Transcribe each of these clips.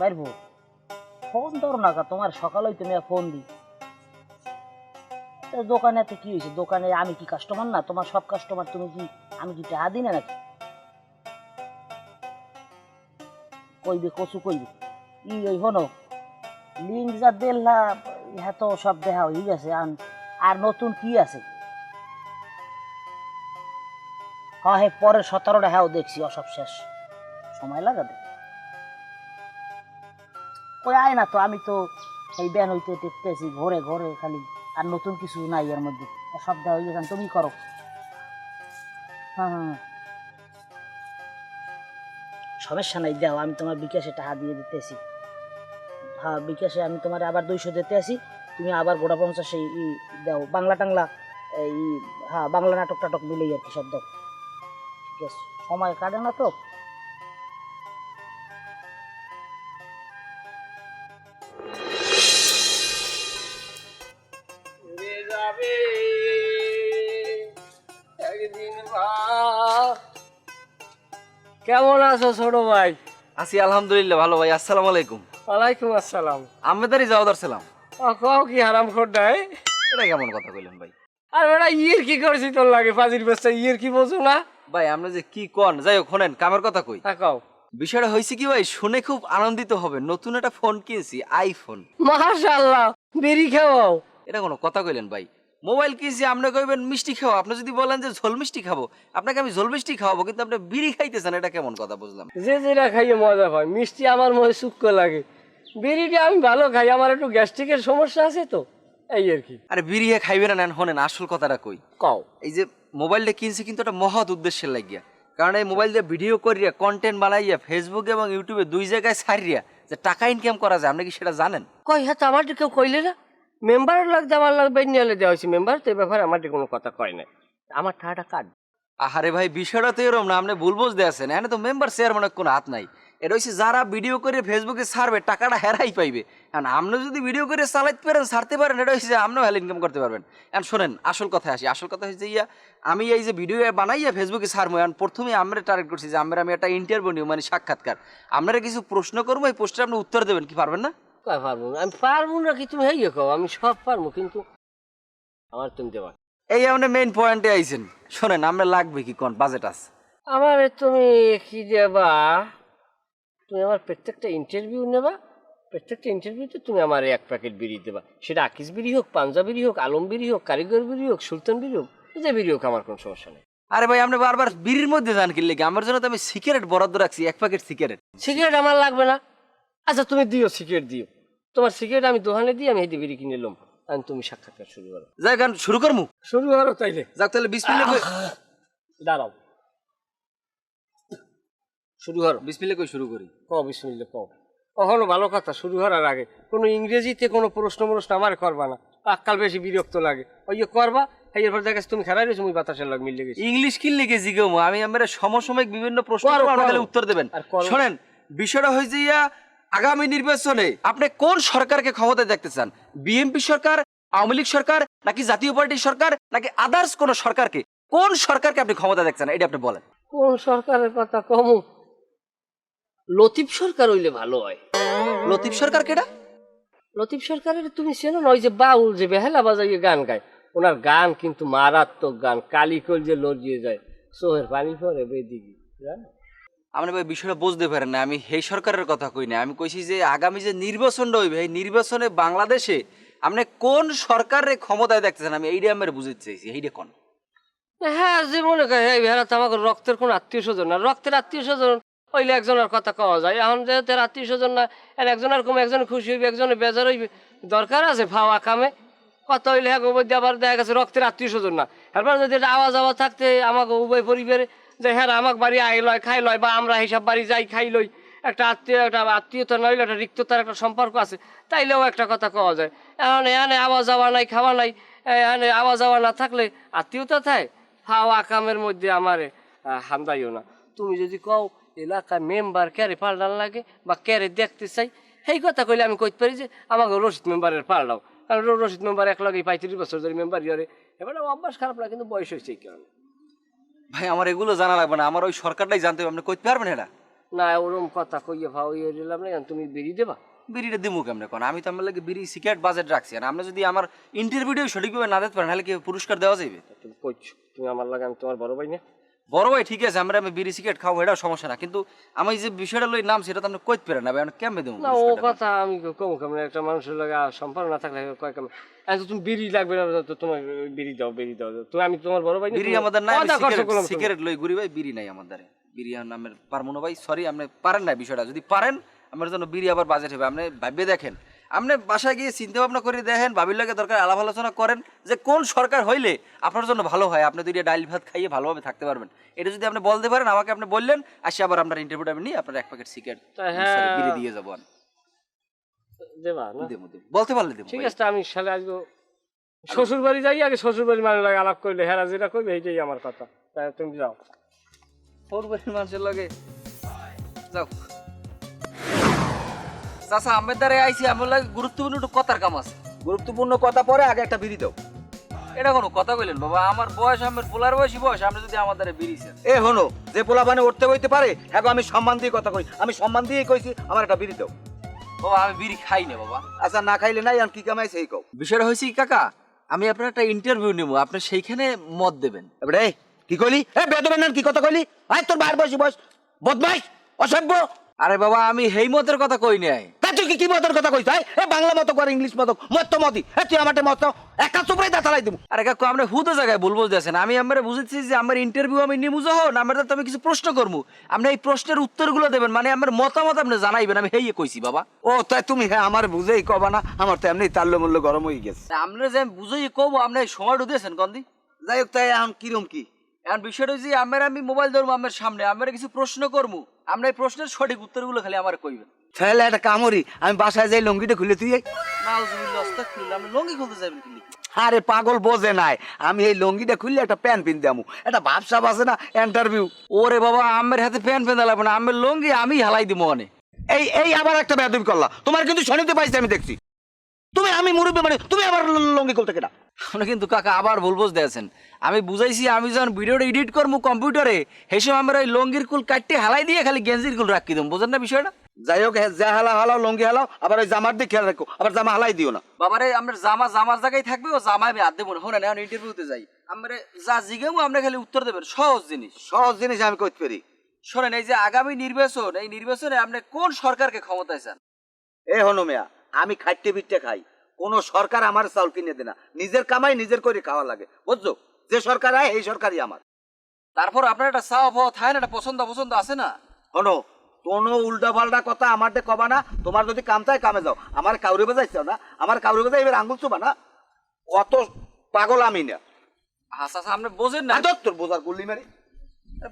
বাইরবো phone ধরো না, তোমার সকালেই তুমি ফোন দিই। দোকানে তো কি হয়েছে, দোকানে আমি কি কাস্টমার না? তোমার সব কাস্টমার, তুমি কি আমি কি টাকা দিই না নাকি? কইবে কচু কইবে ওই হনো লিঙ্ক যা দিলা ইহা তো সব দেখা হয়ে গেছে। আর নতুন কি আছে? হ্যাঁ হ্যাঁ, পরের 17টা হ্যাঁ দেখছি, সব শেষ। সময় লাগাবে ওই আয় না তো, আমি তো এই ব্যান হইতে দেখতেছি ঘরে ঘরে খালি, আর নতুন কিছু নাই এর মধ্যে, সব দেওয়া হয়ে গেছে। তুমি করো। হ্যাঁ হ্যাঁ, সমস্যা নাই, দাও, আমি তোমার বিকাশে টাকা দিয়ে দিতেছি। হ্যাঁ বিকাশে আমি তোমার আবার 200 দিতে আসি, তুমি আবার গোটা 50 দাও। বাংলা টাংলা এই, হ্যাঁ বাংলা নাটক টাটক মিলেই আর কি সব দাও। ঠিক আছে, সময় কাটে না তো। কেমন আছো ছোট ভাই? আছি আলহামদুলিল্লাহ ভালো ভাই। আসসালামু আলাইকুম। ওয়ালাইকুম আসসালাম। আমেদারি যাওয়ার ছিলাম। কও কি হারাম খোরডাই? এটা কেমন কথা কইলেন ভাই? আর বেটা ইয়ের কি করছি তোর লাগে? ফাজির বেস্তা ইয়ের কি বোঝো না? ভাই আমরা যে কি কোন, যাই হোক শোনেন, কামের কথা কই। কও। বিষয়টা হয়েছে কি ভাই, শুনে খুব আনন্দিত হবে, নতুন একটা ফোন কিনছি, আইফোন। মাশাআল্লাহ, বিড়ি খাওয়াও? এটা কোনো কথা কইলেন ভাই? মোবাইল কিনছি, আপনি কইবেন মিষ্টি খাও। আপনি যদি বলেন যে ঝোল মিষ্টি খাবো, আপনাকে আমি ঝোল মিষ্টি খাওয়াবো, কিন্তু আপনি বিড়ি খাইতেছেন, এটা কেমন কথা বুঝলাম? যে যেটা খাইয়ে মজা পায়। মিষ্টি আমার মনে সুক্ষ লাগে, বিড়িটা আমি ভালো খাই, আমার একটু গ্যাস্ট্রিকের সমস্যা আছে তো, এই আর কি। আরে বিড়ি খাইবেন না, শোনেন আসল কথাটা কই। কও। এই যে মোবাইলটা কিনছি কিন্তু একটা মহৎ উদ্দেশ্যে লাগিয়া, কারণ এই মোবাইল দিয়ে ভিডিও করিয়া কন্টেন্ট বানাইয়া ফেসবুকে এবং ইউটিউবে 2 জায়গায় ছাড়িয়া যে টাকা ইনকাম করা যায়, আপনি কি সেটা জানেন? কই হ্যাঁ, তো আমার কেউ কইলে না। মেম্বার লাগবে, আমার লাগবে নিয়ে দেওয়া হয়েছে। মেম্বার তো এই ব্যাপারে আমার কোনো কথা কয় না, আমার টাকাটা কাট। আরে ভাই বিষয়টা তো এরকম না, আপনি ভুল বুঝতে আছেন। এখানে তো মেম্বার চেয়ারম্যানের কোনো হাত নাই। এটা হচ্ছে যারা ভিডিও করে ফেসবুকে ছাড়বে টাকাটা হেরাই পাইবে। কারণ আপনি যদি ভিডিও করে চালাইতে পারেন, ছাড়তে পারেন, এটা হচ্ছে আপনিও ভালো ইনকাম করতে পারবেন। এখন শোনেন আসল কথায় আসি। আসল কথা হচ্ছে আমি এই যে ভিডিও বানাইয়া ফেসবুকে ছাড়বো, এখন প্রথমে আমরা টার্গেট করছি যে আমি একটা ইন্টারভিউ নিব, মানে সাক্ষাৎকার। আপনারা কিছু প্রশ্ন করবো, এই প্রশ্নের আপনি উত্তর দেবেন, কি পারবেন না? কয় পারবো না? আমি পারবো না কি? তুমি হেয়ে কও, আমি সব পারবো, কিন্তু আমার তুমি দেবা। এই আপনি মেইন পয়েন্টে আইছেন। শোনেন আমরা লাগবে কি কোন বাজেট আছে? আমার তুমি কি দেবা? তুমি আমার প্রত্যেকটা ইন্টারভিউ নেবা, প্রত্যেকটা ইন্টারভিউতে তুমি আমার 1 প্যাকেট বিড়ি দেবা। সেটা আকিস বিড়ি হোক, পাঞ্জা বিড়ি হোক, আলম বিড়ি হোক, কারিগর বিড়ি হোক, সুলতান বিড়ি হোক, যে বিড়ি হোক, আমার কোনো সমস্যা নেই। আরে ভাই আপনি বারবার বিড়ির মধ্যে যান কি লেগে? আমার জন্য তো আমি সিগারেট বরাদ্দ রাখছি, 1 প্যাকেট সিগারেট। সিগারেট আমার লাগবে না। আচ্ছা তুমি দিও, সিগারেট দিও। তোমার সিগারেট আমি দোকানে দিই, আমি এই বিড়ি কিনে এলাম। আর তুমি সাক্ষাৎকার শুরু করো। যাই গান শুরু করমু? শুরু করো তাইলে। যাক তাহলে বিসমিল্লাহ কই। দাঁড়াও, শুরু করো। বিসমিল্লাহ কই শুরু করি। কও বিসমিল্লাহ কও। কখনো ভালো কথা শুরু করার আগে কোনো ইংরেজিতে কোনো প্রশ্ন আমার করবা না, আজকাল বেশি বিরক্ত লাগে। ওই যে করবা, এরপর দেখা তুমি খেলাই রয়েছে, মুই বাতাসের লাগ মিলে গেছি। ইংলিশ কি লিখে জিগামু? আমি আমরা সমসাময়িক বিভিন্ন প্রশ্ন করো, করব, আপনি করো। উত্তর দেবেন। আর করো। শুনেন বিষয়টা হইছে আগামী নির্বাচনে আপনি কোন সরকারকে ক্ষমতায় দেখতে চান? বিএনপি সরকার, আওয়ামী লীগ সরকার, নাকি জাতীয় পার্টির সরকার, নাকি আদার্স কোন সরকারকে? কোন সরকারকে আপনি ক্ষমতা দেখছেন, এটা আপনি বলেন। কোন সরকারের কথা কমু? লতিফ সরকার হইলে ভালো হয়। লতিফ সরকার কেডা? লতিফ সরকারের তুমি চেনো না? ওই যে বাউল যে বেহালা বাজাইয়ে গান গায়, ওনার গান কিন্তু মারাত্মক গান। কালিকল যে লজিয়ে যায়, চোখের পানি পরে বেদিকে, জানো? আপনি ভাই বিষয়টা বুঝতে পারেন না, আমি এই সরকারের কথা কই না। আমি কইছি যে আগামী যে নির্বাচনটা হইবে, এই নির্বাচনে বাংলাদেশে আপনি কোন সরকারের ক্ষমতায় দেখতেছেন, আমি এইটা আমার বুঝতে চাইছি, এইটা কোন। হ্যাঁ, যে মনে করে এই ভেড়া তো আমাকে রক্তের কোন আত্মীয় স্বজন না। রক্তের আত্মীয় স্বজন হইলে একজনের কথা কওয়া যায়। এখন যেহেতু আত্মীয় স্বজন না, একজনের কম, একজন খুশি হইবে, একজনের বেজার হইবে। দরকার আছে ফাওয়া কামে কথা হইলে হ্যাঁ মধ্যে আবার দেখা গেছে রক্তের আত্মীয় স্বজন না। এরপর যদি এটা আওয়াজ আওয়াজ থাকতে আমাকে উভয় পরিবারে যে হ্যাঁ আমাকে বাড়ি আই লয় খাই লয়, বা আমরা হিসাব বাড়ি যাই খাই লই, একটা আত্মীয়তা নইলে একটা রিক্ততার একটা সম্পর্ক আছে, তাইলেও একটা কথা কওয়া যায়। এখন এখানে আওয়াজ যাওয়া নাই, খাওয়া নাই, এখানে আওয়াজ যাওয়া না থাকলে আত্মীয়তা থাকে? ফাওয়া কামের মধ্যে আমারে হান্দাইও না। তুমি যদি কও এলাকায় মেম্বার ক্যারে পাল্টান লাগে বা ক্যারে দেখতে চাই, সেই কথা কইলে আমি কইতে পারি যে আমাকে রশিদ মেম্বারের পাল্টাও। কারণ রশিদ মেম্বার এক লগে 35 বছর ধরে মেম্বার ইয়ারে, এবারে অভ্যাস খারাপ না, কিন্তু বয়স হয়েছে এই কারণে। ভাই আমার এগুলো জানা লাগবে না, আমার ওই সরকারটাই জানতে হবে, আপনি কইতে পারবেন এটা? না ওরম কথা কইয়ে ভাও ইয়ে দিলাম না, তুমি বিড়ি দেবা? বিড়িটা দিমু কেমনে কোন? আমি তো আমার লাগে বিড়ি সিগারেট বাজেট রাখছি, আর আপনি যদি আমার ইন্টারভিউ সঠিকভাবে না দিতে পারেন তাহলে কি পুরস্কার দেওয়া যাবে? তুমি কইছো তুমি আমার লাগে, আমি তোমার বড় ভাই না? বড় ভাই ঠিক আছে, আমি বিড়ি সিগারেট খাবো, এটাও সমস্যা না, কিন্তু আমি যে বিষয়টা লই নাম সেটা তো আপনি কইতে পারেন না ভাই, কেমনে দেবো? না ও কথা আমি কম কেমন, একটা মানুষের লাগে সম্পর্ক না থাকলে কয় কেমন। তুমি বিড়ি লাগবে না তো তোমার বিড়ি দাও, বিড়ি দাও। তুমি আমি তোমার বড় ভাই না? বিড়ি আমাদের নাই, সিগারেট লই ঘুরি ভাই, বিড়ি নাই আমাদের। বিড়ি নামের পারবো না ভাই, সরি, আপনি পারেন না বিষয়টা। যদি পারেন আমার জন্য বিড়ি আবার বাজেট হবে। আপনি ভাববে দেখেন, আপনি বাসায় গিয়ে চিন্তা ভাবনা করে দেখেন, ভাবির লাগে দরকার আলাপ আলোচনা করেন যে কোন সরকার হইলে আপনার জন্য ভালো হয়, আপনি দুইটা ডাইল ভাত খাইয়ে ভালোভাবে থাকতে পারবেন। এটা যদি আপনি বলতে পারেন আমাকে, আপনি বললেন, আসি আবার আপনার ইন্টারভিউটা আমি নিই, আপনার এক প্যাকেট সিগারেট বিড়ি দিয়ে যাবো। দেবা না? বলতে পারলে দেবো। ঠিক আছে, আমি সালে আসবো, শ্বশুর বাড়ি যাই, আগে শ্বশুর বাড়ি মানুষ লাগে আলাপ করলে হেরা যেটা করবে এইটাই আমার কথা। তাই তুমি যাও শ্বশুর বাড়ির মানুষের লাগে যাও। চাচা আমের দ্বারা আইসি, আমার লাগে গুরুত্বপূর্ণ একটু কথার কাম আছে। গুরুত্বপূর্ণ কথা পরে, আগে একটা বিড়ি দাও। এটা কোনো কথা বললেন বাবা? আমার বয়স, আমার পোলার বয়সী বয়স, আপনি যদি আমার দ্বারা বেরিয়েছেন। এ হনো, যে পোলা মানে উঠতে বইতে পারে, এখন আমি সম্মান দিয়ে কথা কই, আমি সম্মান দিয়ে কইছি আমার একটা বিড়ি দাও। বাবা আমি বিড়ি খাই না বাবা। আচ্ছা না খাইলে নাই, আমি কি কামাই সেই কও। বিষয়টা হয়েছে কি কাকা, আমি আপনার একটা ইন্টারভিউ নেবো, আপনি সেইখানে মত দেবেন। এবারে কি কইলি? এ বেদবেন না, কি কথা কইলি? আয় তোর বাইর বয়সী বয়স, বদমাইশ, অসভ্য। আরে বাবা আমি হেই মতের কথা কই নাই। তা তুই কি মতের কথা কইছ? এ বাংলা মতো করে ইংলিশ মতো, মত তো মতি। এ তুই আমারটা মত একা চুপড়াই দাঁড়াই দিব। আরে কাকু আপনি হুদো জায়গায় ভুল বলতেছেন। আমি আমরা বুঝেছি যে আমার ইন্টারভিউ আমি নিমু যখন, আমার তো আমি কিছু প্রশ্ন করবো, আপনি এই প্রশ্নের উত্তরগুলো দেবেন, মানে আমার মতামত আপনি জানাইবেন, আমি হেইয়ে কইছি বাবা। ও তাই তুমি হ্যাঁ আমার বুঝেই কবা না, আমার তো এমনি তাল্য মূল্য গরম হয়ে গেছে। আপনি যে আমি বুঝেই কব, আপনি সময়টা দিয়েছেন কন্দি। যাই হোক, তাই এখন কিরম কি? এখন বিষয়টা যে আমি মোবাইল ধরবো আমার সামনে, আমরা কিছু প্রশ্ন করবো, আমরা এই প্রশ্নের সঠিক উত্তরগুলো খালি আমার কইবেন। তাহলে একটা কামড়ি, আমি বাসায় যাই লঙ্গিটা খুলে তুই। নাউজুবিল্লাহ, আস্তাগফিরুল্লাহ, আপনি লঙ্গি খুলতে যাবেন কি? আরে পাগল বোঝে নাই, আমি এই লঙ্গিটা খুললে একটা প্যান্ট পিনতে আমু, একটা ভাবসাব আছে না, ইন্টারভিউ। ওরে বাবা আমার হাতে প্যান পেন লাগবে না, আমার লঙ্গি আমি হালাই দিব মনে। এই এই আবার একটা বেয়াদবি করলা, তোমার কিন্তু শনিতে পাইছি আমি দেখছি। তুমি আমি মুরব্বী মানে তুমি আবার লঙ্গি খুলতে কেটা? আপনি কিন্তু কাকা আবার ভুল বুঝতে আছেন। আমি বুঝাইছি আমি যখন ভিডিওটা এডিট করবো কম্পিউটারে, সেই সময় আমরা ওই লঙ্গির কুল কাটতে হালাই দিয়ে খালি গেঞ্জির কুল রাখি দেবো, বুঝেন না বিষয়টা? যাই হোক, যা হালা হালাও লঙ্গি হালাও, আবার ওই জামার দিকে খেয়াল রাখো, আবার জামা হালাই দিও না। বাবারে আমরা জামার জায়গায় থাকবে, ও জামা আমি হাত দেবো না। শোনেন এখন ইন্টারভিউতে যাই, আমরা যা জিজ্ঞামু আপনি খালি উত্তর দেবেন, সহজ জিনিস। সহজ জিনিস আমি করতে পারি। শোনেন, এই যে আগামী নির্বাচন, এই নির্বাচনে আপনি কোন সরকারকে ক্ষমতায় চান? এ হনো মিয়া, আমি খাইতে পিঠতে খাই, কোন সরকার আমার চাউল কিনে দেয় না, নিজের কামাই নিজের করে খাওয়া লাগে, বুঝছো? যে সরকার আয় এই সরকারই আমার। তারপর আপনার একটা চাওয়া পাওয়া থাকে না, একটা পছন্দ পছন্দ আছে না? হনো, কোনো উল্টা পাল্টা কথা আমার দে কবা না। তোমার যদি কাম চাই কামে যাও, আমার কাউরে বাজাইছো না, আমার কাউরে বাজাই এবার আঙ্গুল চুবা না। অত পাগল আমি না। আচ্ছা আচ্ছা, আপনি বোঝেন না। তোর বোঝার গুল্লি মারি।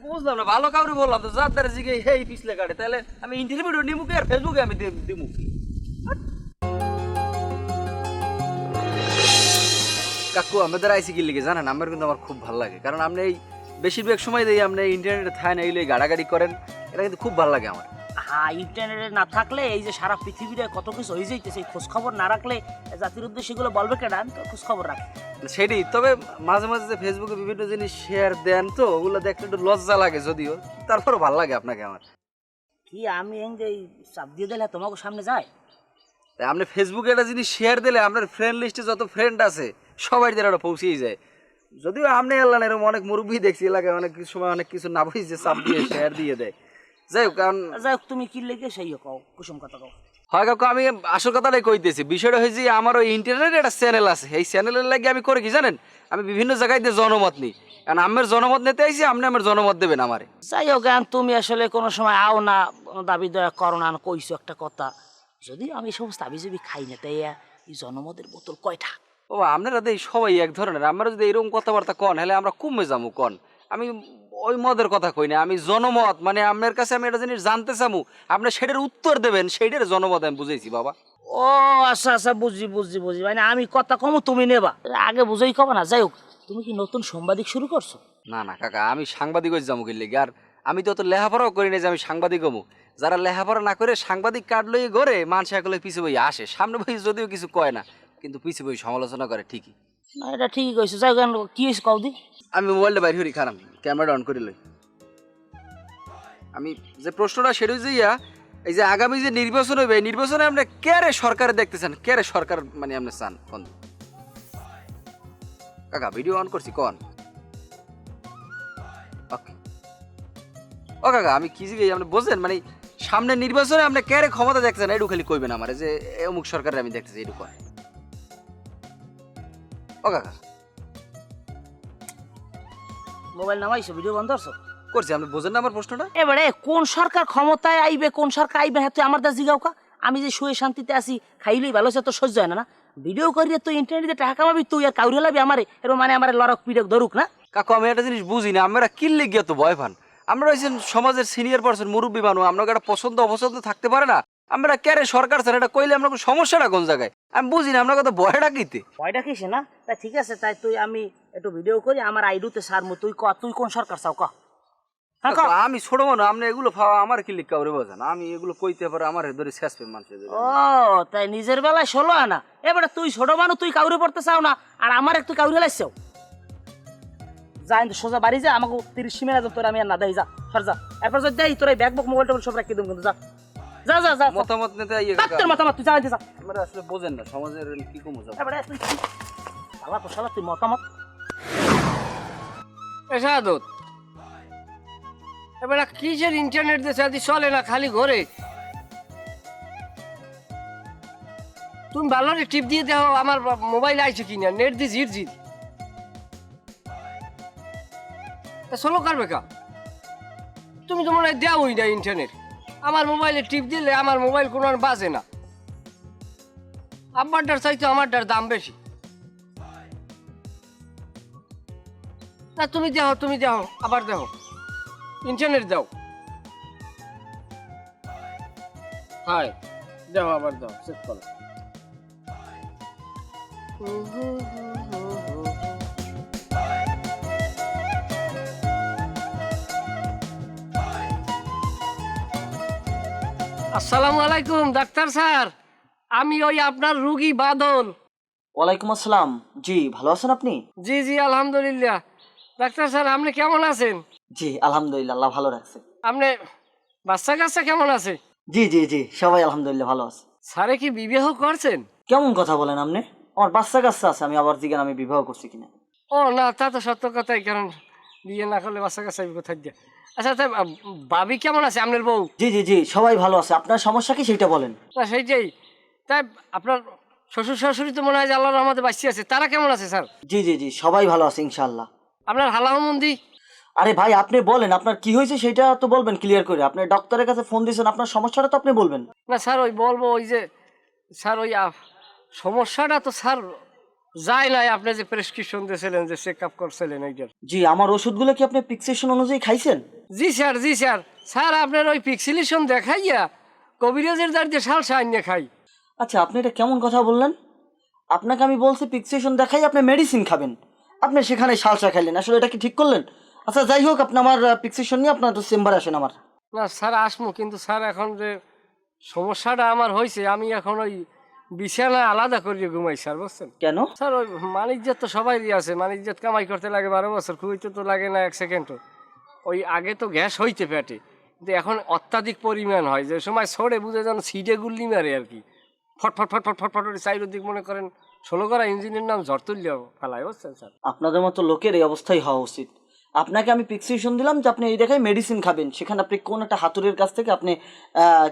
বুঝলাম না, ভালো কাউরে বললাম তো, যার দ্বারা জিগে হেই পিছলে কাটে, তাহলে আমি ইন্টারভিউ নিমুকে আর ফেসবুকে আমি দিমু। কাকু আমাদের আইসি কি লিখে জানেন, আমার কিন্তু আমার খুব ভালো লাগে, কারণ আপনি এই বেশিরভাগ সময় দিয়ে আপনি ইন্টারনেটে থাকেন, এইগুলো গাড়াগাড়ি করেন, এটা কিন্তু খুব ভালো লাগে আমার। হ্যাঁ, ইন্টারনেটে না থাকলে এই যে সারা পৃথিবীতে কত কিছু হয়ে যাইতেছে, এই খোঁজ খবর না রাখলে জাতির উদ্দেশ্যে এগুলো বলবে কেন? আমি তো খোঁজ খবর রাখি। সেটাই, তবে মাঝে মাঝে যে ফেসবুকে বিভিন্ন জিনিস শেয়ার দেন, তো ওগুলো দেখতে একটু লজ্জা লাগে যদিও, তারপরও ভালো লাগে আপনাকে আমার। কি আমি এই যে চাপ দিয়ে দিলে তোমাকে সামনে যায়? তাই আপনি ফেসবুকে একটা জিনিস শেয়ার দিলে আপনার ফ্রেন্ড লিস্টে যত ফ্রেন্ড আছে সবাই দিয়ে ওটা পৌঁছেই যায়। যদিও আপনি এলান এরকম অনেক মুরব্বী দেখছি এলাকায়, অনেক কিছু সময় অনেক কিছু না বুঝে চাপ দিয়ে শেয়ার দিয়ে দেয়। যাই হোক, কারণ যাই হোক, তুমি কি লেগে সেই কও, কুসুম কথা কও। হয় কাকু, আমি আসল কথাটাই কইতেছি। বিষয়টা হয়েছে আমার ওই ইন্টারনেটে একটা চ্যানেল আছে, এই চ্যানেলের লাগে আমি করে কি জানেন, আমি বিভিন্ন জায়গায় দিয়ে জনমত নিই, কারণ আমার জনমত নিতে আইছি, আপনি আমার জনমত দেবেন আমারে। যাই হোক, তুমি আসলে কোনো সময় আও না, দাবি দয়া করো না, কইছো একটা কথা। যদি আমি সমস্ত আবিজবি খাই না, তাই এই জনমতের বোতল কয়টা? ও আপনারা দেই সবাই এক ধরনের, আমরা যদি এরকম কথাবার্তা কন হলে আমরা কমে যাবো কন। আমি ওই মদের কথা কই না, আমি জনমত, মানে আপনার কাছে আমি একটা জিনিস জানতে চামু, আপনি সেটার উত্তর দেবেন, সেইটার জনমত আমি বুঝেছি বাবা। ও আচ্ছা আচ্ছা, বুঝছি বুঝছি বুঝছি, মানে আমি কথা কমু তুমি নেবা, আগে বুঝেই কবা না। যাই হোক, তুমি কি নতুন সাংবাদিক শুরু করছো? না না কাকা, আমি সাংবাদিক হয়ে যাবো কিনলে, আর আমি তো অত লেখাপড়াও করি না যে আমি সাংবাদিক হবো। যারা লেখাপড়া না করে সাংবাদিক কার্ড লইয়ে ঘরে মানুষ একলে পিছু বই আসে, সামনে বই যদিও কিছু কয় না, কিন্তু পিছু বই সমালোচনা করে ঠিকই। না, এটা ঠিকই কইছো। যাই হোক, কি হয়েছে কও দি। আমি মোবাইলটা বাইরে করি, খারাপ ক্যামেরাটা অন করে লই। আমি যে প্রশ্নটা সেটা হচ্ছে এই যে আগামী যে নির্বাচন হইবে এই নির্বাচনে আপনি কে রে সরকার দেখতেছেন, কে রে সরকার মানে আপনি চান কোন? কাকা ভিডিও অন করছি কোন? ওকে ও কাকা আমি কি জিজ্ঞেস আপনি বোঝেন মানে সামনে নির্বাচনে আপনি কে রে ক্ষমতা দেখতেছেন এটু খালি কইবেন আমারে যে অমুক সরকারের আমি দেখতেছি এটু কয়। ও কাকা মোবাইল নামাইছো, ভিডিও বন্ধ করছো? করছি, আপনি বোঝেন না আমার প্রশ্নটা? এবারে কোন সরকার ক্ষমতায় আইবে, কোন সরকার আইবে, হ্যাঁ তুই আমার দা জিগাও কা। আমি যে শুয়ে শান্তিতে আছি, খাইলেই ভালো হচ্ছে, তো সহ্য হয় না না? ভিডিও করিয়ে তুই ইন্টারনেটে টাকা কামাবি, তুই আর কাউরি লাবি আমারে, এরকম মানে আমার লড়ক পিড়ক ধরুক না? কাকু আমি একটা জিনিস বুঝি না, আমরা কিনলে গিয়ে তো ভয় পান। আমরা হয়েছেন সমাজের সিনিয়র পার্সন, মুরব্বী মানুষ, আপনাকে একটা পছন্দ অপছন্দ থাকতে পারে না? আমরা ক্যারে সরকার স্যার এটা কইলে আমরা সমস্যাটা কোন জায়গায় আমি বুঝি না, আপনার কথা ভয়টা কিতে? ভয়টা কিসে না? তাই ঠিক আছে, তাই তুই আমি একটু ভিডিও করি, আমার আইডুতে সারমু, তুই ক তুই কোন সরকার চাও ক? হ্যাঁ ক। আমি ছোট মানুষ, আপনি এগুলো পাওয়া আমার কি লিখ কাউরে বোঝেন, আমি এগুলো কইতে পারে আমার ধরে শেষ পেন মানুষের। ও তাই নিজের বেলায় 16 আনা, এবারে তুই ছোট মানুষ, তুই কাউরে পড়তে চাও না, আর আমার একটু কাউরে লাইছাও। যা কিন্তু সোজা বাড়ি যা, আমাকে 30 সিমের তোর আমি আর না দেই, যা সর যা। এরপর যদি দেই তোর এই ব্যাগ বুক মোবাইল টোবাইল সব রাখি দেব, কিন্তু যা যা যা যা। মতামত নিতে আইয়ে কাকা তোর মতামত তুই যা যা। আমরা আসলে বোঝেন না সমাজের কি কমু যাব। এবারে তুই শালা তো শালা, তুই মতামত এসাদত এবার কিসের ইন্টারনেট দেশে আদি চলে না, খালি ঘরে। তুমি ভালো টিপ দিয়ে দেখো আমার মোবাইল আইছে কিনা, নেট দি ঝির ঝির চলো কারবে কা। তুমি তো মনে হয় দেওই না ইন্টারনেট, আমার মোবাইলে টিপ দিলে আমার মোবাইল কোনো আর বাজে না। আব্বারটার চাইতে আমারটার দাম বেশি। না তুমি দেখো, তুমি দেখো, আবার দেখো, ইন্টারনেট দাও। হাই দেখো, আবার দাও, চেক করো। আসসালামু আলাইকুম ডাক্তার স্যার, আমি ওই আপনার রুগী বাদল। ওয়ালাইকুম আসসালাম। জি ভালো আছেন আপনি? জি জি আলহামদুলিল্লাহ। ডাক্তার স্যার আপনি কেমন আছেন? জি আলহামদুলিল্লাহ, আল্লাহ ভালো রাখছে। আপনি বাচ্চা কাচ্চা কেমন আছে? জি জি জি সবাই আলহামদুলিল্লাহ ভালো আছে। স্যারে কি বিবাহ করছেন? কেমন কথা বলেন আপনি? আমার বাচ্চা কাচ্চা আছে, আমি আবার জিজ্ঞান আমি বিবাহ করছি কিনা। ও না, তা তো সত্য কথাই, কারণ বিয়ে না করলে বাচ্চা কাচ্চা কোথায় দিয়ে। আচ্ছা তাই ভাবি কেমন আছে আপনার বউ? জি জি জি সবাই ভালো আছে। আপনার সমস্যা কি সেটা বলেন। না সেইটাই, তাই আপনার শ্বশুর শাশুড়ি তো মনে হয় যে আল্লাহর রহমতে বাঁচিয়ে আছে, তারা কেমন আছে স্যার? জি জি জি সবাই ভালো আছে ইনশাআল্লাহ। আপনার হালামন্দি? আরে ভাই আপনি বলেন আপনার কি হয়েছে সেটা তো বলবেন ক্লিয়ার করে। আপনি ডক্টরের কাছে ফোন দিয়েছেন, আপনার সমস্যাটা তো আপনি বলবেন। না স্যার ওই বলবো, ওই যে স্যার ওই সমস্যাটা তো স্যার যায় নাই, আপনি যে প্রেসক্রিপশন দিয়েছিলেন, যে চেক আপ করছিলেন ওইটার। জি আমার ওষুধগুলো কি আপনি প্রেসক্রিপশন অনুযায়ী খাইছেন? জি স্যার, জি স্যার। স্যার আপনার ওই পিক্সিলেশন দেখাইয়া কবিরাজের দ্বার দিয়ে শাল সাইনে খাই। আচ্ছা আপনি এটা কেমন কথা বললেন? আপনাকে আমি বলছি প্রেসক্রিপশন দেখাই আপনি মেডিসিন খাবেন, আপনি সেখানে শালসা খাইলেন, আসলে এটা কি ঠিক করলেন? আচ্ছা যাই হোক, আপনি আমার প্রেসক্রিপশন নিয়ে আপনার চেম্বারে আসেন আমার। না স্যার আসমু, কিন্তু স্যার এখন যে সমস্যাটা আমার হয়েছে, আমি এখন ওই বিছানা আলাদা করিয়ে ঘুমাই স্যার, বুঝছেন? কেন? স্যার ওই মানিজ্জাত তো সবাই আছে, মানিজ্জাত কামাই করতে লাগে 12 বছর, খুঁজতে তো লাগে না 1 সেকেন্ডও। ওই আগে তো গ্যাস হইতে পেটে, কিন্তু এখন অত্যাধিক পরিমাণ হয়, যে সময় ছড়ে বুঝে যেন সিটে গুল্লি মারে আর কি, ফটফট ফটফট ফটফট চাইরদিক মনে করেন 16 করা ইঞ্জিনের নাম ঝড় তুললেও ফেলায়, বুঝছেন স্যার? আপনাদের মতো লোকের এই অবস্থাই হওয়া উচিত। আপনাকে আমি প্রেসক্রিপশন দিলাম যে আপনি এই দেখায় মেডিসিন খাবেন, সেখানে আপনি কোন একটা হাতুড়ের কাছ থেকে আপনি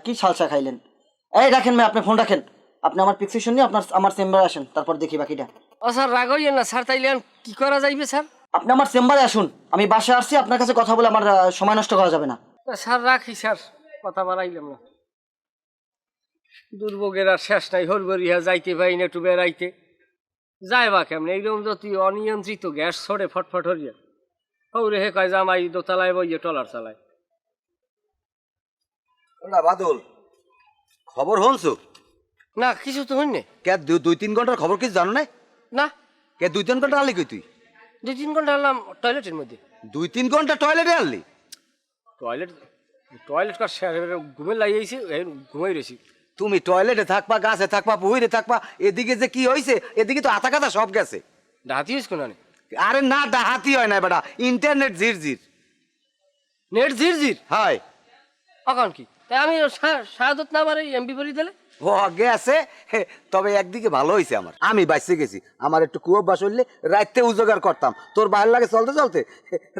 কি শালসা খাইলেন। এই রাখেন ভাই, আপনি ফোন রাখেন, আপনি আমার প্রেসক্রিপশন নিয়ে আমার চেম্বারে আসেন, তারপর দেখি বাকিটা। ও স্যার রাগ হইয়েন না স্যার, তাইলে কি করা যাইবে স্যার? আপনি আমার চেম্বারে আসুন, আমি বাসায় আসছি, আপনার কাছে কথা বলে আমার সময় নষ্ট করা যাবে না। স্যার রাখি স্যার, কথা বাড়াইলাম না। দুর্ভোগের আর শেষ নাই, হরবরিয়া যাইতে পাই না একটু বেড়াইতে, যায় বা কেমন এইরকম যদি অনিয়ন্ত্রিত গ্যাস ছড়ে ফটফট হরিয়া, হৌরে হে কয় জামাই দোতলায় বইয়ে টলার চালায়। না বাদল, খবর হনছো? না কিছু তো হইনি। কে 2-3 ঘন্টার খবর কিছু জানো না? না কে 2-3 ঘন্টা আনলি কই তুই? 2-3 ঘন্টা হলাম টয়লেটের মধ্যে। 2-3 ঘন্টা টয়লেটে আনলি? টয়লেট কার ঘুমে লাগিয়েছি, ঘুমাই রয়েছি। তুমি টয়লেটে থাকবা, গাছে থাকবা, পুকুরে থাকবা, এদিকে যে কি হয়েছে, এদিকে তো আতা কাতা সব গেছে। ডাহাতি হয়েছে কোন? আরে না ডাহাতি হয় না বেটা, ইন্টারনেট ঝির ঝির। নেট ঝির ঝির? হাই এখন কি তাই আমি শাহাদত না আমার এমপি পরি দিলে ও গেছে তবে একদিকে ভালো হয়েছে আমার আমি বাইসে গেছি আমার একটু কুঅভ্যাস হইলে রাইতে উজাগার করতাম তোর বাইরে লাগে চলতে চলতে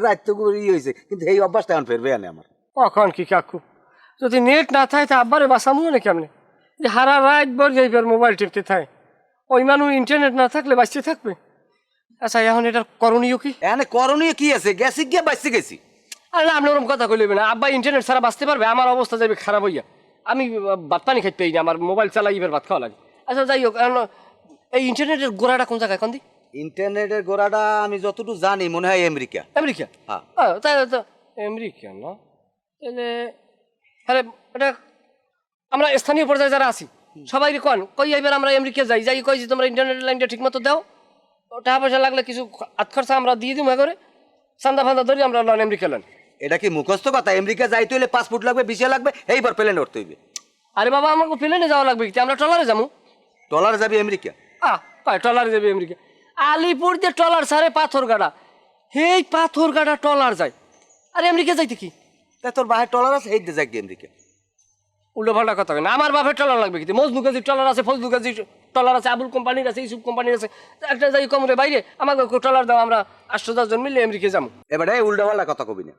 রাইতে হয়েছে কিন্তু এই অভ্যাসটা এখন ফেরবে আনে আমার এখন কি কাকু যদি নেট না থাকে তা আব্বারে বাঁচামু না কেমনে যে হারা রাত ভর যাইবার মোবাইল টিপতে থাকে ওই মানুষ ইন্টারনেট না থাকলে বাঁচতে থাকবে আচ্ছা এখন এটার করণীয় কি এখানে করণীয় কি আছে গেছি গিয়ে বাইসে গেছি আরে আপনি ওরকম কথা কইলেন না আব্বা ইন্টারনেট ছাড়া বাঁচতে পারবে আমার অবস্থা যাবে খারাপ হইয়া আমি ভাত পানি খাইতে পাই না আমার মোবাইল চালাই এবার ভাত খাওয়া লাগে আচ্ছা যাই হোক এখন এই ইন্টারনেটের গোড়াটা কোন জায়গায় কোন দি ইন্টারনেটের গোড়াটা আমি যতটুকু জানি মনে হয় আমেরিকা আমেরিকা হ্যাঁ। তাই তো আমেরিকা না তাহলে আরে এটা আমরা স্থানীয় পর্যায়ে যারা আছি সবাই কোন কই এবার আমরা আমেরিকা যাই যাই কই যে তোমরা ইন্টারনেট লাইনটা ঠিক মতো দাও টাকা পয়সা লাগলে কিছু হাত খরচা আমরা দিয়ে দিব করে চান্দা ফান্দা ধরি আমরা আমেরিকা লাইন এটা কি মুখস্থ কথা আমেরিকা যাইতে হলে পাসপোর্ট লাগবে ভিসা লাগবে এইবার প্লেনে উঠতে হইবে আরে বাবা আমাকে প্লেনে যাওয়া লাগবে কি আমরা ট্রলারে যাবো ডলার যাবি আমেরিকা কয় ট্রলারে যাবে আমেরিকা আলিপুর দিয়ে ট্রলার সারে পাথর গাড়া এই পাথর গাড়া ট্রলার যায় আরে আমেরিকা যাইতে কি তাই তোর বাহের ডলার আছে এই যাই আমেরিকা উল্টো পাল্টা কথা না আমার বাপের ট্রলার লাগবে কি মজনু গাজী ট্রলার আছে ফজলু গাজী ট্রলার আছে আবুল কোম্পানির আছে ইসুফ কোম্পানির আছে একটা যাই কমরে বাইরে আমাকে ট্রলার দাও আমরা 8-10 জন মিলে আমেরিকা যাবো এবার এই উল্টা পাল্টা কথা কবি না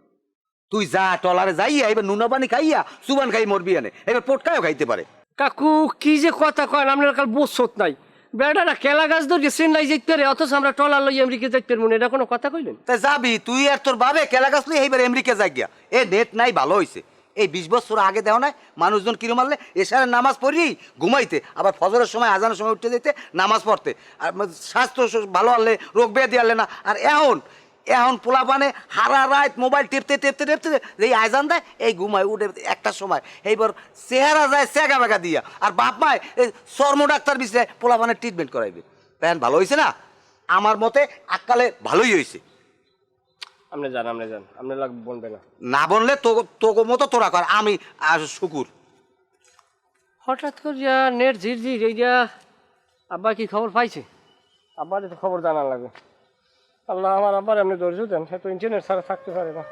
তুই যা টলারে যাইয়া এবার নুনা পানি খাইয়া সুবান খাই মরবি আনে এবার পোটকায়ও খাইতে পারে কাকু কি যে কথা কয় আপনার কাল বোধ নাই বেড়াটা কেলা গাছ ধরে চেন্নাই যাইতে পারে অথচ আমরা ট্রলার লই আমেরিকা যাইতে পারবো না এটা কোনো কথা কইলেন তাই যাবি তুই আর তোর বাবে কেলা গাছ লই এইবার আমেরিকা যাই গিয়া এ নেট নাই ভালো হইছে এই 20 বছর আগে দেও না মানুষজন কিরম মারলে এসারে নামাজ পড়ি ঘুমাইতে আবার ফজরের সময় আজানের সময় উঠতে যেতে নামাজ পড়তে আর স্বাস্থ্য ভালো হলে রোগ ব্যাধি আনলে না আর এখন পোলা পানে হারা রাত মোবাইল টিপতে টিপতে টিপতে এই আজান দেয় এই ঘুমায় উঠে একটা সময় এইবার চেহারা যায় চেগা বেগা দিয়া আর বাপ মায় এই চর্ম ডাক্তার বিষয়ে পোলা পানের ট্রিটমেন্ট করাইবে তাই ভালো হয়েছে না আমার মতে আকালে ভালোই হয়েছে আপনি যান আপনি বলবে না না বললে তোকে মতো তোরা কর আমি শুকুর হঠাৎ করিয়া নেট ঝিরঝির এইটা আব্বা কি খবর পাইছে আব্বার তো খবর জানার লাগবে আল্লাহ আমার আব্বার আপনি ধৈর্য দেন সে তো ইন্টারনেট ছাড়া থাকতে পারে না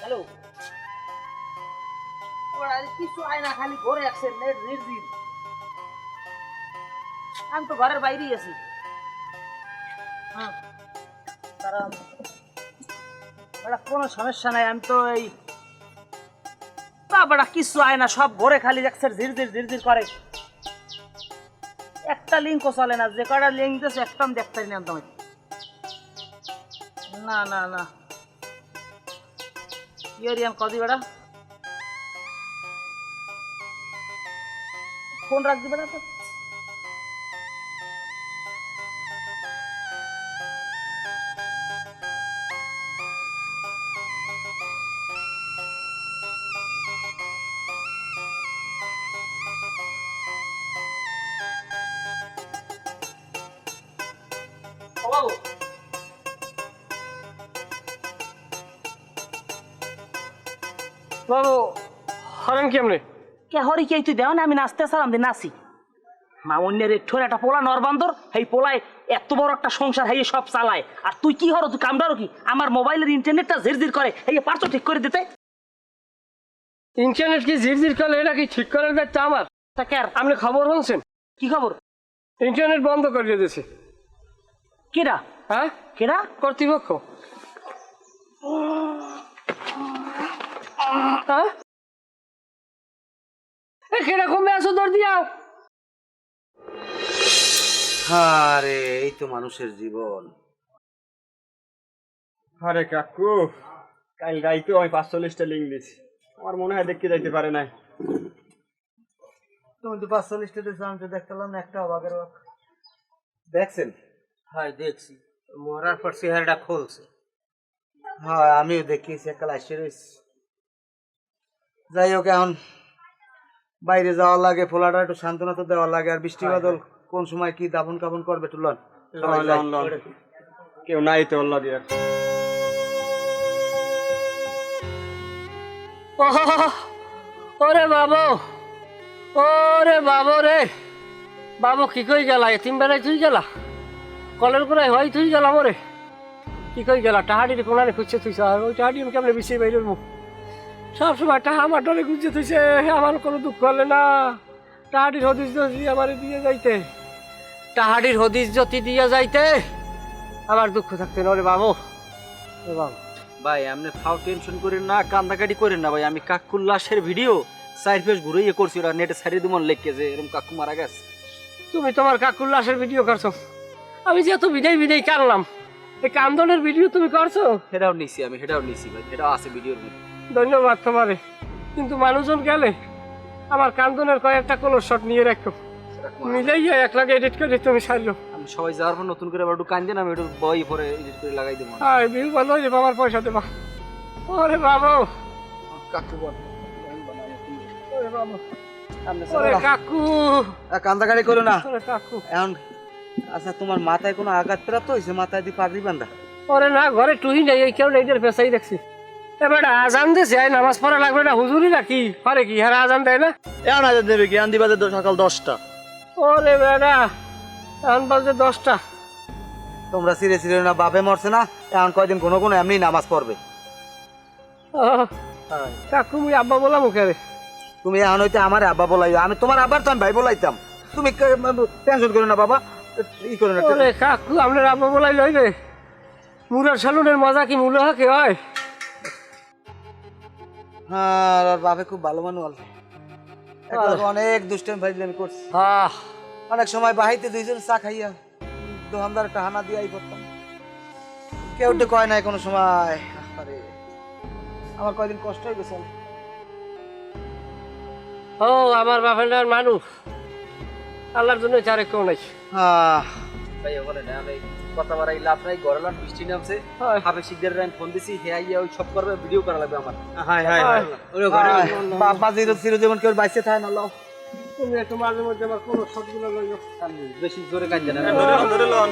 হ্যালো কিছু আয় না খালি ঘরে আসছে নেট ঝিরঝির আমি তো ঘরের বাইরেই আছি হ্যাঁ কারণ এটা কোনো সমস্যা নাই আমি তো এই বাবাটা কিছু আয় না সব ঘরে খালি একসাথে ঝিরঝির ঝিরঝির করে একটা লিঙ্কও চলে না যে কটা লিঙ্ক দিয়েছে একটা আমি দেখতে পারি না একদম না না না ইয়েরিয়ান কদি বেটা ফোন রাখ দিবে না তো বাবু হরেন কি আপনি কে হরি কে তুই দেও না আমি নাচতে আসলাম দি নাচি মা অন্যের ঠোর একটা পোলা নরবান্দর এই পোলায় এত বড় একটা সংসার হাইয়ে সব চালায় আর তুই কি হরো তুই কামড়ারো কি আমার মোবাইলের ইন্টারনেটটা ঝিরঝির করে এই পারছো ঠিক করে দিতে ইন্টারনেট কি ঝিরঝির করলে এটা কি ঠিক করার দায়িত্ব আমার তা কের আপনি খবর শুনছেন কি খবর ইন্টারনেট বন্ধ করে দিয়েছে কেডা হ্যাঁ কেডা কর্তৃপক্ষ হ্যাঁ কিরকম আসো দর দিয়া আরে এই তো মানুষের জীবন আরে কাকু কাল রাইতে আমি 45টা লিঙ্ক দিছি আমার মনে হয় দেখতে যাইতে পারে নাই তুমি তো 45টা দিয়েছো আমি তো দেখলাম না একটা অবাকের অবাক দেখছেন হ্যাঁ দেখছি মরার পর চেহারাটা খুলছে হ্যাঁ আমিও দেখিয়েছি একটা আসে রয়েছি যাই হোক এখন বাইরে যাওয়া লাগে ফোলাটা একটু সান্ত্বনা তো দেওয়া লাগে আর বৃষ্টি বাদল কোন সময় কি দাফন কাফন করবে একটু লন কেউ নাই তো আল্লাহ দিয়ে ওরে বাবু ওরে বাবু রে বাবু কি কই গেলা এতিম বেলায় তুই গেলা কলের করে হয় তুই গেলাম ওরে কি কই গেল টাহাডির কোনারে খুঁজছে তুই ওই টাহাডি আমি কেমন বিছিয়ে বাইরের মুখ সবসময় টাহা আমার ডরে খুঁজছে তুইছে আমার কোনো দুঃখ হলে না টাহাডির হদিস যদি আমার দিয়ে যাইতে টাহাডির হদিস যদি দিয়ে যাইতে আমার দুঃখ থাকতে না রে বাবু রে বাবু ভাই আপনি ফাও টেনশন করেন না কান্দাকাটি করেন না ভাই আমি কাকুর লাশের ভিডিও সাইড ফেস ঘুরিয়ে করছি ওরা নেটে সারি দুমন লেখকে যে এরকম কাকু মারা গেছে তুমি তোমার কাকুর লাশের ভিডিও করছো আমি যে এত বিদায় বিদায় কানলাম এই কান্দনের ভিডিও তুমি করছো সেটাও নিছি আমি সেটাও নিছি ভাই সেটাও আছে ভিডিওর মধ্যে ধন্যবাদ তোমারে কিন্তু মানুষজন গেলে আমার কান্দনের কয়েকটা কলর শট নিয়ে রাখো মিলাইয়া এক লাগে এডিট করে তুমি সারলো আমি সবাই যাওয়ার পর নতুন করে আবার একটু কান্দেন আমি একটু বই পরে এডিট করে লাগাই দেবো আর বিহু ভালো হয়ে যাবে আমার পয়সা দেবা ওরে বাবু কাকু বল ওরে বাবু ওরে কাকু কান্দাকাটি করো না ওরে কাকু এখন আচ্ছা তোমার মাথায় কোনো আঘাত প্রাপ্ত হয়েছে মাথায় দিয়ে পাগড়ি বান্ধা ওরে না ঘরে টুহি নেই এই কেউ এইটার পেশাই দেখছি এবার আজান দিয়েছে নামাজ পড়া লাগবে না হুজুরি নাকি করে কি হ্যাঁ আজান দেয় না এখন আজ দেবে কি আন্দি বাজে সকাল 10টা। ওরে বেড়া এখন বাজে 10টা তোমরা সিরে সিরে না বাপে মরছে না এখন কয়দিন কোনো কোনো এমনি নামাজ পড়বে কাকু মুই আব্বা বলা মুখে রে তুমি এখন হইতে আমার আব্বা বলাইও আমি তোমার আব্বার তো আমি ভাই বলাইতাম তুমি টেনশন করো না বাবা ই করো না ওরে কাকু আপনার আব্বা বলাই লইবে মুরার সালুনের মজা কি মূল্য হাকে হয় হ্যাঁ আর বাপে খুব ভালো মানুষ অনেক দুষ্টামি ভাই আমি করছি অনেক সময় বাহিতে দুইজন চা খাইয়া দোকানদার একটা হানা দিয়াই করতাম কেউ তো কয় নাই কোনো সময় আরে আমার কয়দিন কষ্ট হয়ে গেছে ও আমার বাপের মানুষ আল্লাহর জন্য চারে কেউ নাই ভাই বলে না আমি কথা বাড়াই লাভ নাই গরলান বৃষ্টি নামছে হাফে শিকদারের আমি ফোন দিছি হে আইয়া ওই সব করবে ভিডিও করা লাগবে আমার বাবা চিরজীবন কেউ বাইসে থাকে না লও তুমি একটু মাঝে মধ্যে আমার কোনো শটগুলো লইও বেশি জোরে কাঁদছে না ধরে লন